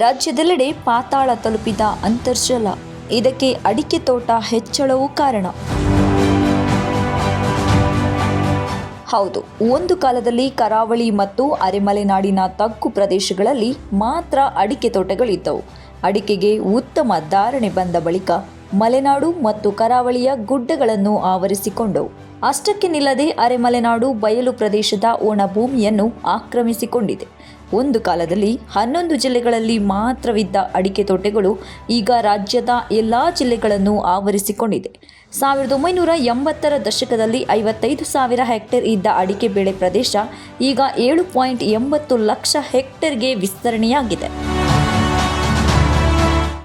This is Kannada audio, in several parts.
ರಾಜ್ಯದೆಲ್ಲೆಡೆ ಪಾತಾಳ ತಲುಪಿದ ಅಂತರ್ಜಲ. ಇದಕ್ಕೆ ಅಡಿಕೆ ತೋಟ ಹೆಚ್ಚಳವೂ ಕಾರಣ. ಹೌದು, ಒಂದು ಕಾಲದಲ್ಲಿ ಕರಾವಳಿ ಮತ್ತು ಅರೆಮಲೆನಾಡಿನ ತಗ್ಗು ಪ್ರದೇಶಗಳಲ್ಲಿ ಮಾತ್ರ ಅಡಿಕೆ ತೋಟಗಳಿದ್ದವು. ಅಡಿಕೆಗೆ ಉತ್ತಮ ಧಾರಣೆ ಬಂದ ಬಳಿಕ ಮಲೆನಾಡು ಮತ್ತು ಕರಾವಳಿಯ ಗುಡ್ಡಗಳನ್ನು ಆವರಿಸಿಕೊಂಡವು. ಅಷ್ಟಕ್ಕೆ ನಿಲ್ಲದೆ ಅರೆಮಲೆನಾಡು ಬಯಲು ಪ್ರದೇಶದ ಒಣ ಭೂಮಿಯನ್ನು ಆಕ್ರಮಿಸಿಕೊಂಡಿದೆ. ಒಂದು ಕಾಲದಲ್ಲಿ 11 ಜಿಲ್ಲೆಗಳಲ್ಲಿ ಮಾತ್ರವಿದ್ದ ಅಡಿಕೆ ತೋಟಗಳು ಈಗ ರಾಜ್ಯದ ಎಲ್ಲ ಜಿಲ್ಲೆಗಳನ್ನು ಆವರಿಸಿಕೊಂಡಿದೆ. 1980ರ ದಶಕದಲ್ಲಿ 55,000 ಹೆಕ್ಟೇರ್ ಇದ್ದ ಅಡಿಕೆ ಬೆಳೆ ಪ್ರದೇಶ ಈಗ 7.80 ಲಕ್ಷ ಹೆಕ್ಟೇರ್ಗೆ ವಿಸ್ತರಣೆಯಾಗಿದೆ.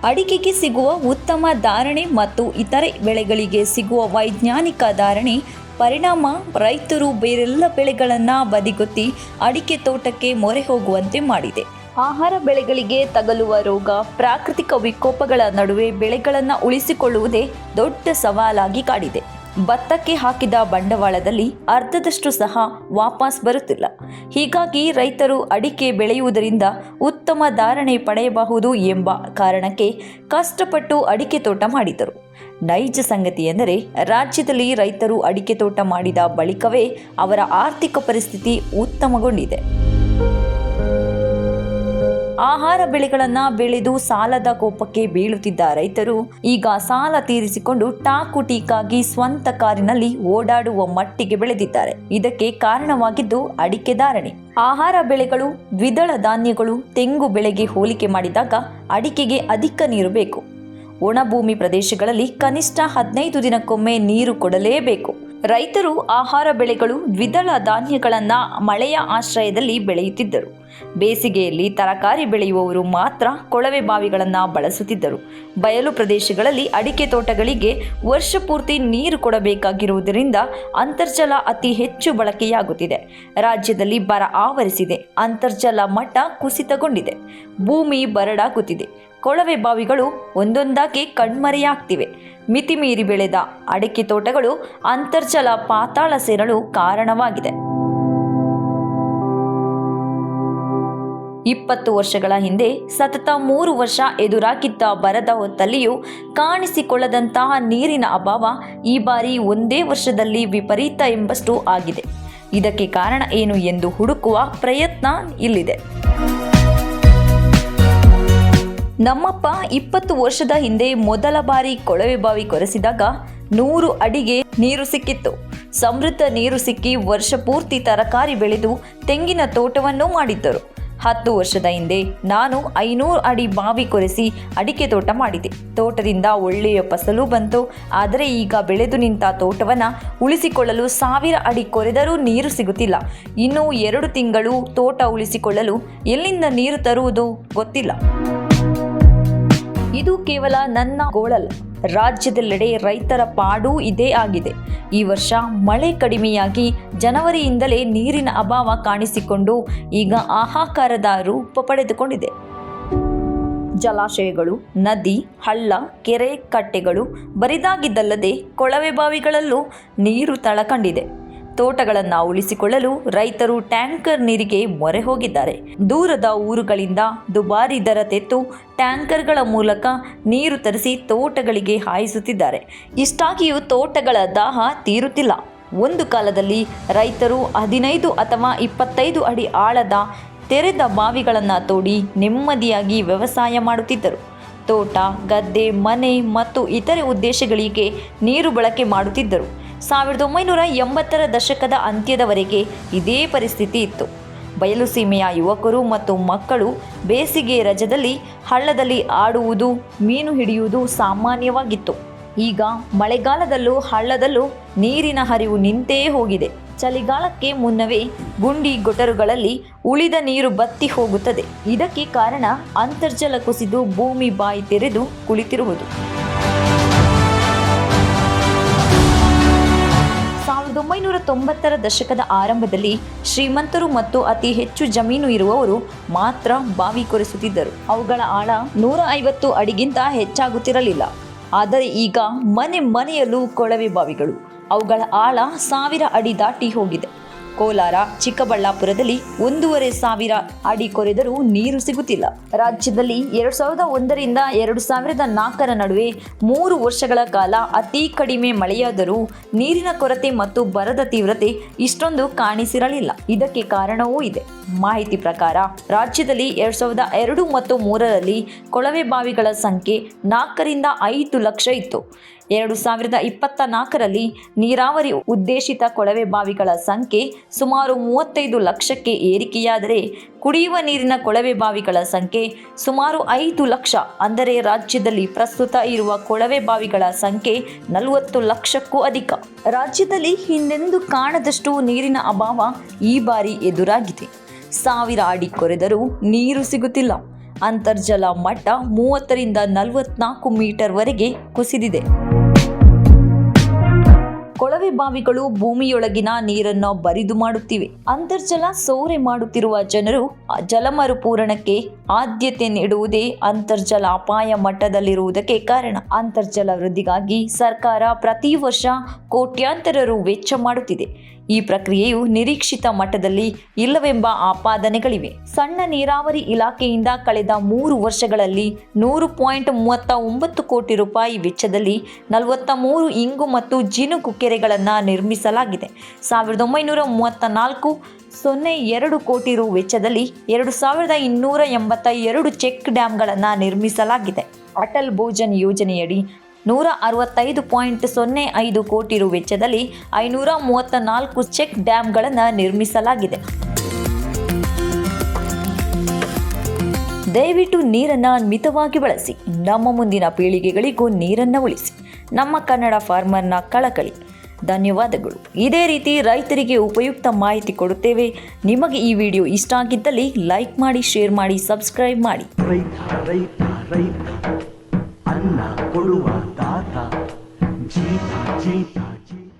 ಅಡಿಕೆಗೆ ಸಿಗುವ ಉತ್ತಮ ಧಾರಣೆ ಮತ್ತು ಇತರೆ ಬೆಳೆಗಳಿಗೆ ಸಿಗುವ ವೈಜ್ಞಾನಿಕ ಧಾರಣೆ ಪರಿಣಾಮ ರೈತರು ಬೇರೆಲ್ಲ ಬೆಳೆಗಳನ್ನು ಬದಿಗೊತ್ತಿ ಅಡಿಕೆ ತೋಟಕ್ಕೆ ಮೊರೆ ಹೋಗುವಂತೆ ಮಾಡಿದೆ. ಆಹಾರ ಬೆಳೆಗಳಿಗೆ ತಗಲುವ ರೋಗ, ಪ್ರಾಕೃತಿಕ ವಿಕೋಪಗಳ ನಡುವೆ ಬೆಳೆಗಳನ್ನು ಉಳಿಸಿಕೊಳ್ಳುವುದೇ ದೊಡ್ಡ ಸವಾಲಾಗಿ ಕಾಡಿದೆ. ಭತ್ತಕ್ಕೆ ಹಾಕಿದ ಬಂಡವಾಳದಲ್ಲಿ ಅರ್ಧದಷ್ಟು ಸಹ ವಾಪಸ್ ಬರುತ್ತಿಲ್ಲ. ಹೀಗಾಗಿ ರೈತರು ಅಡಿಕೆ ಬೆಳೆಯುವುದರಿಂದ ಉತ್ತಮ ಧಾರಣೆ ಪಡೆಯಬಹುದು ಎಂಬ ಕಾರಣಕ್ಕೆ ಕಷ್ಟಪಟ್ಟು ಅಡಿಕೆ ತೋಟ ಮಾಡಿದರು. ನೈಜ ಸಂಗತಿ ಎಂದರೆ ರಾಜ್ಯದಲ್ಲಿ ರೈತರು ಅಡಿಕೆ ತೋಟ ಮಾಡಿದ ಬಳಿಕವೇ ಅವರ ಆರ್ಥಿಕ ಪರಿಸ್ಥಿತಿ ಉತ್ತಮಗೊಂಡಿದೆ. ಆಹಾರ ಬೆಳೆಗಳನ್ನು ಬೆಳೆದು ಸಾಲದ ಕೋಪಕ್ಕೆ ಬೀಳುತ್ತಿದ್ದ ರೈತರು ಈಗ ಸಾಲ ತೀರಿಸಿಕೊಂಡು ಟಾಕು ಟೀಕಾಗಿ ಸ್ವಂತ ಕಾರಿನಲ್ಲಿ ಓಡಾಡುವ ಮಟ್ಟಿಗೆ ಬೆಳೆದಿದ್ದಾರೆ. ಇದಕ್ಕೆ ಕಾರಣವಾಗಿದ್ದು ಅಡಿಕೆ ಧಾರಣೆ. ಆಹಾರ ಬೆಳೆಗಳು, ದ್ವಿದಳ ಧಾನ್ಯಗಳು, ತೆಂಗು ಬೆಳೆಗೆ ಹೋಲಿಕೆ ಮಾಡಿದಾಗ ಅಡಿಕೆಗೆ ಅಧಿಕ ನೀರು ಬೇಕು. ಒಣಭೂಮಿ ಪ್ರದೇಶಗಳಲ್ಲಿ ಕನಿಷ್ಠ 15 ದಿನಕ್ಕೊಮ್ಮೆ ನೀರು ಕೊಡಲೇಬೇಕು. ರೈತರು ಆಹಾರ ಬೆಳೆಗಳು, ದ್ವಿದಳ ಧಾನ್ಯಗಳನ್ನು ಮಳೆಯ ಆಶ್ರಯದಲ್ಲಿ ಬೆಳೆಯುತ್ತಿದ್ದರು. ಬೇಸಿಗೆಯಲ್ಲಿ ತರಕಾರಿ ಬೆಳೆಯುವವರು ಮಾತ್ರ ಕೊಳವೆ ಬಾವಿಗಳನ್ನು ಬಳಸುತ್ತಿದ್ದರು. ಬಯಲು ಪ್ರದೇಶಗಳಲ್ಲಿ ಅಡಿಕೆ ತೋಟಗಳಿಗೆ ವರ್ಷ ಪೂರ್ತಿ ನೀರು ಕೊಡಬೇಕಾಗಿರುವುದರಿಂದ ಅಂತರ್ಜಲ ಅತಿ ಹೆಚ್ಚು ಬಳಕೆಯಾಗುತ್ತಿದೆ. ರಾಜ್ಯದಲ್ಲಿ ಬರ ಆವರಿಸಿದೆ. ಅಂತರ್ಜಲ ಮಟ್ಟ ಕುಸಿತಗೊಂಡಿದೆ. ಭೂಮಿ ಬರಡಾಗುತ್ತಿದೆ. ಕೊಳವೆ ಬಾವಿಗಳು ಒಂದೊಂದಾಗಿ ಕಣ್ಮರೆಯಾಗ್ತಿವೆ. ಮಿತಿಮೀರಿ ಬೆಳೆದ ಅಡಿಕೆ ತೋಟಗಳು ಅಂತರ್ಜಲ ಪಾತಾಳ ಸೇರಲು ಕಾರಣವಾಗಿದೆ. 20 ವರ್ಷಗಳ ಹಿಂದೆ ಸತತ 3 ವರ್ಷ ಎದುರಾಗಿದ್ದ ಬರದ ಹೊತ್ತಲ್ಲಿಯೂ ಕಾಣಿಸಿಕೊಳ್ಳದಂತಹ ನೀರಿನ ಅಭಾವ ಈ ಬಾರಿ ಒಂದೇ ವರ್ಷದಲ್ಲಿ ವಿಪರೀತ ಎಂಬಷ್ಟು ಆಗಿದೆ. ಇದಕ್ಕೆ ಕಾರಣ ಏನು ಎಂದು ಹುಡುಕುವ ಪ್ರಯತ್ನ ಇಲ್ಲಿದೆ. ನಮ್ಮಪ್ಪ 20 ವರ್ಷದ ಹಿಂದೆ ಮೊದಲ ಬಾರಿ ಕೊಳವೆ ಬಾವಿ ಕೊರೆಸಿದಾಗ 100 ಅಡಿಗೆ ನೀರು ಸಿಕ್ಕಿತ್ತು. ಸಮೃದ್ಧ ನೀರು ಸಿಕ್ಕಿ ವರ್ಷ ಪೂರ್ತಿ ತರಕಾರಿ ಬೆಳೆದು ತೆಂಗಿನ ತೋಟವನ್ನು ಮಾಡಿದ್ದರು. 10 ವರ್ಷದ ಹಿಂದೆ ನಾನು 500 ಅಡಿ ಬಾವಿ ಕೊರೆಸಿ ಅಡಿಕೆ ತೋಟ ಮಾಡಿದೆ. ತೋಟದಿಂದ ಒಳ್ಳೆಯ ಫಸಲು ಬಂತು. ಆದರೆ ಈಗ ಬೆಳೆದು ನಿಂತ ತೋಟವನ್ನು ಉಳಿಸಿಕೊಳ್ಳಲು 1000 ಅಡಿ ಕೊರೆದರೂ ನೀರು ಸಿಗುತ್ತಿಲ್ಲ. ಇನ್ನು 2 ತಿಂಗಳು ತೋಟ ಉಳಿಸಿಕೊಳ್ಳಲು ಎಲ್ಲಿಂದ ನೀರು ತರುವುದು ಗೊತ್ತಿಲ್ಲ. ಇದು ಕೇವಲ ನನ್ನ ಗೋಳಲ್ಲ. ರಾಜ್ಯದೆಲ್ಲೆಡೆ ರೈತರ ಪಾಡೂ ಇದೇ ಆಗಿದೆ. ಈ ವರ್ಷ ಮಳೆ ಕಡಿಮೆಯಾಗಿ ಜನವರಿಯಿಂದಲೇ ನೀರಿನ ಅಭಾವ ಕಾಣಿಸಿಕೊಂಡು ಈಗ ಹಾಹಾಕಾರದ ರೂಪ ಪಡೆದುಕೊಂಡಿದೆ. ಜಲಾಶಯಗಳು, ನದಿ, ಹಳ್ಳ, ಕೆರೆ, ಕಟ್ಟೆಗಳು ಬರಿದಾಗಿದ್ದಲ್ಲದೆ ಕೊಳವೆ ಬಾವಿಗಳಲ್ಲೂ ನೀರು ತಳಕಂಡಿದೆ. ತೋಟಗಳನ್ನು ಉಳಿಸಿಕೊಳ್ಳಲು ರೈತರು ಟ್ಯಾಂಕರ್ ನೀರಿಗೆ ಮೊರೆ ಹೋಗಿದ್ದಾರೆ. ದೂರದ ಊರುಗಳಿಂದ ದುಬಾರಿ ದರ ತೆತ್ತು ಟ್ಯಾಂಕರ್ಗಳ ಮೂಲಕ ನೀರು ತರಿಸಿ ತೋಟಗಳಿಗೆ ಹಾಯಿಸುತ್ತಿದ್ದಾರೆ. ಇಷ್ಟಾಗಿಯೂ ತೋಟಗಳ ದಾಹ ತೀರುತ್ತಿಲ್ಲ. ಒಂದು ಕಾಲದಲ್ಲಿ ರೈತರು 15 ಅಥವಾ 25 ಅಡಿ ಆಳದ ತೆರೆದ ಬಾವಿಗಳನ್ನು ತೋಡಿ ನೆಮ್ಮದಿಯಾಗಿ ವ್ಯವಸಾಯ ಮಾಡುತ್ತಿದ್ದರು. ತೋಟ, ಗದ್ದೆ, ಮನೆ ಮತ್ತು ಇತರೆ ಉದ್ದೇಶಗಳಿಗೆ ನೀರು ಬಳಕೆ ಮಾಡುತ್ತಿದ್ದರು. 1980ರ ದಶಕದ ಅಂತ್ಯದವರೆಗೆ ಇದೇ ಪರಿಸ್ಥಿತಿ ಇತ್ತು. ಬಯಲು ಸೀಮೆಯ ಯುವಕರು ಮತ್ತು ಮಕ್ಕಳು ಬೇಸಿಗೆ ರಜದಲ್ಲಿ ಹಳ್ಳದಲ್ಲಿ ಆಡುವುದು, ಮೀನು ಹಿಡಿಯುವುದು ಸಾಮಾನ್ಯವಾಗಿತ್ತು. ಈಗ ಮಳೆಗಾಲದಲ್ಲೂ ಹಳ್ಳದಲ್ಲೂ ನೀರಿನ ಹರಿವು ನಿಂತೇ ಹೋಗಿದೆ. ಚಳಿಗಾಲಕ್ಕೆ ಮುನ್ನವೇ ಗುಂಡಿ ಗೊಟರುಗಳಲ್ಲಿ ಉಳಿದ ನೀರು ಬತ್ತಿ ಹೋಗುತ್ತದೆ. ಇದಕ್ಕೆ ಕಾರಣ ಅಂತರ್ಜಲ ಕುಸಿದು ಭೂಮಿ ಬಾಯಿ ತೆರೆದು ಕುಳಿತಿರುವುದು. 1990ರ ದಶಕದ ಆರಂಭದಲ್ಲಿ ಶ್ರೀಮಂತರು ಮತ್ತು ಅತಿ ಹೆಚ್ಚು ಜಮೀನು ಇರುವವರು ಮಾತ್ರ ಬಾವಿ ಕೊರೆಸುತ್ತಿದ್ದರು. ಅವುಗಳ ಆಳ 150 ಅಡಿಗಿಂತ ಹೆಚ್ಚಾಗುತ್ತಿರಲಿಲ್ಲ. ಆದರೆ ಈಗ ಮನೆ ಮನೆಯಲ್ಲೂ ಕೊಳವೆ ಬಾವಿಗಳು. ಅವುಗಳ ಆಳ 1000 ಅಡಿ ದಾಟಿ ಹೋಗಿದೆ. ಕೋಲಾರ, ಚಿಕ್ಕಬಳ್ಳಾಪುರದಲ್ಲಿ 1,500 ಅಡಿ ಕೊರೆದರೂ ನೀರು ಸಿಗುತ್ತಿಲ್ಲ. ರಾಜ್ಯದಲ್ಲಿ 2001ರಿಂದ 2004 ನಡುವೆ 3 ವರ್ಷಗಳ ಕಾಲ ಅತಿ ಕಡಿಮೆ ಮಳೆಯಾದರೂ ನೀರಿನ ಕೊರತೆ ಮತ್ತು ಬರದ ತೀವ್ರತೆ ಇಷ್ಟೊಂದು ಕಾಣಿಸಿರಲಿಲ್ಲ. ಇದಕ್ಕೆ ಕಾರಣವೂ ಇದೆ. ಮಾಹಿತಿ ಪ್ರಕಾರ ರಾಜ್ಯದಲ್ಲಿ 2002 ಮತ್ತು 2003ರಲ್ಲಿ ಕೊಳವೆ ಬಾವಿಗಳ ಸಂಖ್ಯೆ 4ರಿಂದ 5 ಲಕ್ಷ ಇತ್ತು. 2024ರಲ್ಲಿ ನೀರಾವರಿ ಉದ್ದೇಶಿತ ಕೊಳವೆ ಬಾವಿಗಳ ಸಂಖ್ಯೆ ಸುಮಾರು 35 ಲಕ್ಷಕ್ಕೆ ಏರಿಕೆಯಾದರೆ ಕುಡಿಯುವ ನೀರಿನ ಕೊಳವೆ ಬಾವಿಗಳ ಸಂಖ್ಯೆ ಸುಮಾರು 5 ಲಕ್ಷ. ಅಂದರೆ ರಾಜ್ಯದಲ್ಲಿ ಪ್ರಸ್ತುತ ಇರುವ ಕೊಳವೆ ಬಾವಿಗಳ ಸಂಖ್ಯೆ 40 ಲಕ್ಷಕ್ಕೂ ಅಧಿಕ. ರಾಜ್ಯದಲ್ಲಿ ಹಿಂದೆಂದೂ ಕಾಣದಷ್ಟು ನೀರಿನ ಅಭಾವ ಈ ಬಾರಿ ಎದುರಾಗಿದೆ. 1000 ಅಡಿ ಕೊರೆದರೂ ನೀರು ಸಿಗುತ್ತಿಲ್ಲ. ಅಂತರ್ಜಲ ಮಟ್ಟ 30ರಿಂದ 44 ಮೀಟರ್ವರೆಗೆ ಕುಸಿದಿದೆ. ಕೊಳವೆ ಬಾವಿಗಳು ಭೂಮಿಯೊಳಗಿನ ನೀರನ್ನು ಬರಿದು ಮಾಡುತ್ತಿವೆ. ಅಂತರ್ಜಲ ಸೋರೆ ಮಾಡುತ್ತಿರುವ ಜನರು ಜಲಮರುಪೂರಣಕ್ಕೆ ಆದ್ಯತೆ ನೀಡುವುದೇ ಅಂತರ್ಜಲ ಅಪಾಯ ಮಟ್ಟದಲ್ಲಿರುವುದಕ್ಕೆ ಕಾರಣ. ಅಂತರ್ಜಲ ವೃದ್ಧಿಗಾಗಿ ಸರ್ಕಾರ ಪ್ರತಿ ವರ್ಷ ಕೋಟ್ಯಾಂತರ ರು ವೆಚ್ಚ ಮಾಡುತ್ತಿದೆ. ಈ ಪ್ರಕ್ರಿಯೆಯು ನಿರೀಕ್ಷಿತ ಮಟ್ಟದಲ್ಲಿ ಇಲ್ಲವೆಂಬ ಆಪಾದನೆಗಳಿವೆ. ಸಣ್ಣ ನೀರಾವರಿ ಇಲಾಖೆಯಿಂದ ಕಳೆದ 3 ವರ್ಷಗಳಲ್ಲಿ 100.39 ಕೋಟಿ ರೂಪಾಯಿ ವೆಚ್ಚದಲ್ಲಿ 43 ಇಂಗು ಮತ್ತು ಜಿನುಗು ಕೆರೆಗಳನ್ನು ನಿರ್ಮಿಸಲಾಗಿದೆ. 1934 02 ಕೋಟಿ ರು ವೆಚ್ಚದಲ್ಲಿ 2282 ಚೆಕ್ ಡ್ಯಾಂಗಳನ್ನು ನಿರ್ಮಿಸಲಾಗಿದೆ. ಅಟಲ್ ಭೂಜಲ್ ಯೋಜನೆಯಡಿ 165.05 ಕೋಟಿ ರು ವೆಚ್ಚದಲ್ಲಿ 534 ಚೆಕ್ ಡ್ಯಾಂಗಳನ್ನು ನಿರ್ಮಿಸಲಾಗಿದೆ. ದಯವಿಟ್ಟು ನೀರನ್ನು ಮಿತವಾಗಿ ಬಳಸಿ. ನಮ್ಮ ಮುಂದಿನ ಪೀಳಿಗೆಗಳಿಗೂ ನೀರನ್ನು ಉಳಿಸಿ. ನಮ್ಮ ಕನ್ನಡ ಫಾರ್ಮರ್ನ ಕಳಕಳಿ. ಧನ್ಯವಾದಗಳು. ಇದೇ ರೀತಿ ರೈತರಿಗೆ ಉಪಯುಕ್ತ ಮಾಹಿತಿ ಕೊಡುತ್ತೇವೆ. ನಿಮಗೆ ಈ ವಿಡಿಯೋ ಇಷ್ಟ ಆಗಿದ್ದಲ್ಲಿ ಲೈಕ್ ಮಾಡಿ, ಶೇರ್ ಮಾಡಿ, ಸಬ್ಸ್ಕ್ರೈಬ್ ಮಾಡಿ. ಅನ್ನ ಕೊಡುವ ದಾತ ಜೀತ